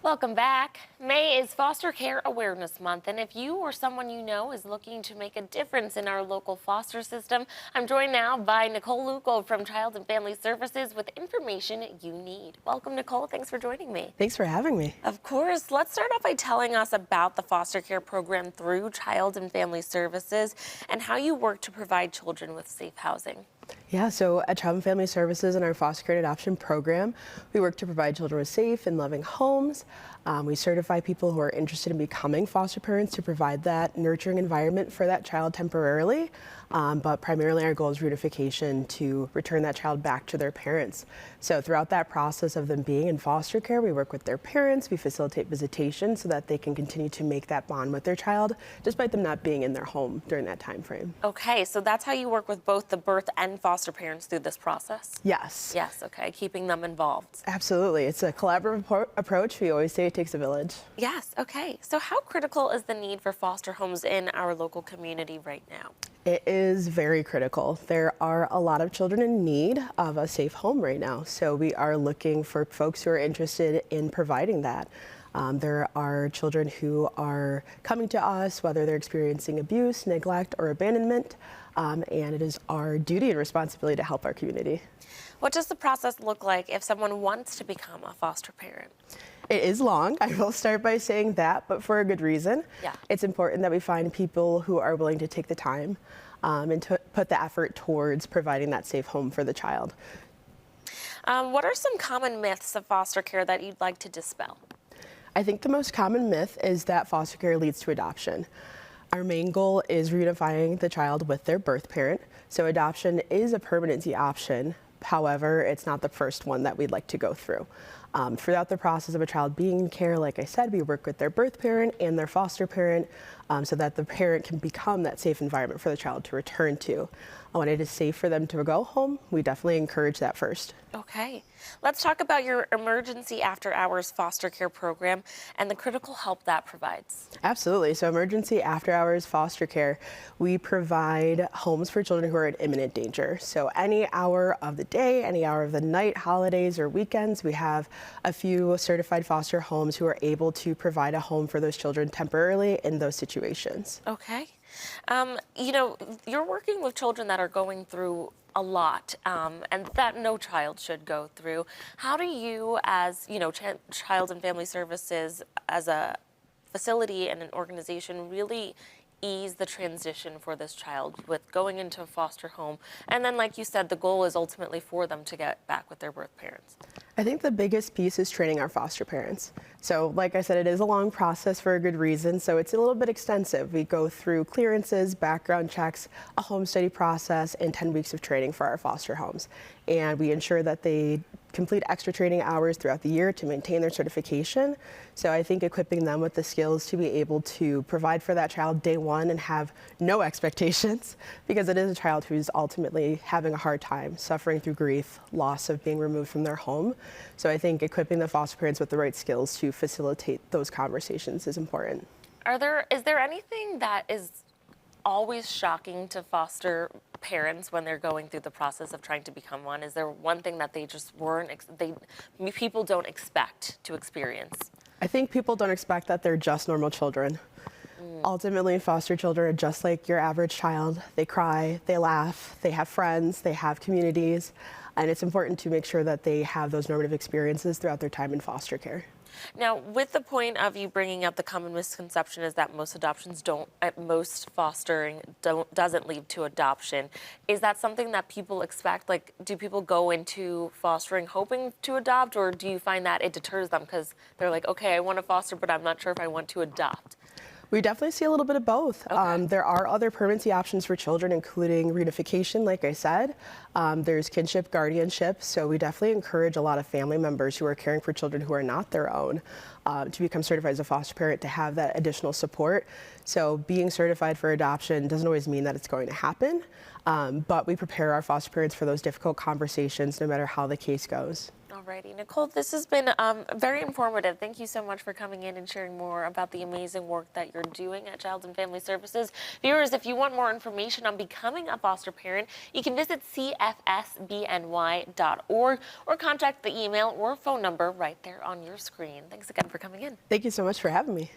Welcome back. May is Foster Care Awareness Month, and if you or someone you know is looking to make a difference in our local foster system, I'm joined now by Nicole Luco from Child and Family Services with information you need. Welcome, Nicole. Thanks for joining me. Thanks for having me. Of course. Let's start off by telling us about the foster care program through Child and Family Services and how you work to provide children with safe housing. Yeah, so at Child and Family Services and our foster care and adoption program, we work to provide children with safe and loving homes. We certify people who are interested in becoming foster parents to provide that nurturing environment for that child temporarily. But primarily our goal is reunification to return that child back to their parents. So throughout that process of them being in foster care, we work with their parents, we facilitate visitation so that they can continue to make that bond with their child, despite them not being in their home during that time frame. Okay, so that's how you work with both the birth and foster parents through this process? Yes. Yes, okay, keeping them involved. Absolutely. It's a collaborative approach. We always say it takes a village. Yes, okay. So how critical is the need for foster homes in our local community right now? It is very critical. There are a lot of children in need of a safe home right now. So we are looking for folks who are interested in providing that. There are children who are coming to us, whether they're experiencing abuse, neglect, or abandonment, and it is our duty and responsibility to help our community. What does the process look like if someone wants to become a foster parent? It is long. I will start by saying that, but for a good reason. Yeah. It's important that we find people who are willing to take the time and to put the effort towards providing that safe home for the child. What are some common myths of foster care that you'd like to dispel? I think the most common myth is that foster care leads to adoption. Our main goal is reunifying the child with their birth parent, so adoption is a permanency option. However, it's not the first one that we'd like to go through. Throughout the process of a child being in care, like I said, we work with their birth parent and their foster parent so that the parent can become that safe environment for the child to return to. When it is safe for them to go home, we definitely encourage that first. Okay. Let's talk about your emergency after-hours foster care program and the critical help that provides. Absolutely. So emergency after-hours foster care, we provide homes for children who are in imminent danger. So any hour of the day, any hour of the night, holidays or weekends, we have a few certified foster homes who are able to provide a home for those children temporarily in those situations. Okay. You know, you're working with children that are going through a lot and that no child should go through. How do you, as, you know, Child and Family Services, as a facility and an organization, really ease the transition for this child with going into a foster home? And then, like you said, the goal is ultimately for them to get back with their birth parents. I think the biggest piece is training our foster parents. So like I said, it is a long process for a good reason, so it's a little bit extensive. We go through clearances, background checks, a home study process, and 10 weeks of training for our foster homes. And we ensure that they complete extra training hours throughout the year to maintain their certification. So I think equipping them with the skills to be able to provide for that child day one and have no expectations, because it is a child who's ultimately having a hard time, suffering through grief, loss of being removed from their home. So I think equipping the foster parents with the right skills to facilitate those conversations is important. Is there anything that is always shocking to foster parents when they're going through the process of trying to become one? Is there one thing that they just people don't expect to experience? I think people don't expect that they're just normal children. Ultimately, foster children are just like your average child. They cry, they laugh, they have friends, they have communities, and it's important to make sure that they have those normative experiences throughout their time in foster care. Now, with the point of you bringing up the common misconception is that most adoptions most fostering doesn't lead to adoption. Is that something that people expect? Like, do people go into fostering hoping to adopt, or do you find that it deters them because they're like, okay, I want to foster, but I'm not sure if I want to adopt? We definitely see a little bit of both. Okay. There are other permanency options for children, including reunification, like I said. There's kinship, guardianship, so we definitely encourage a lot of family members who are caring for children who are not their own to become certified as a foster parent, to have that additional support. So being certified for adoption doesn't always mean that it's going to happen, but we prepare our foster parents for those difficult conversations no matter how the case goes. Alrighty, Nicole, this has been very informative. Thank you so much for coming in and sharing more about the amazing work that you're doing at Child and Family Services. Viewers, if you want more information on becoming a foster parent, you can visit cfsbny.org or contact the email or phone number right there on your screen. Thanks again for coming in. Thank you so much for having me.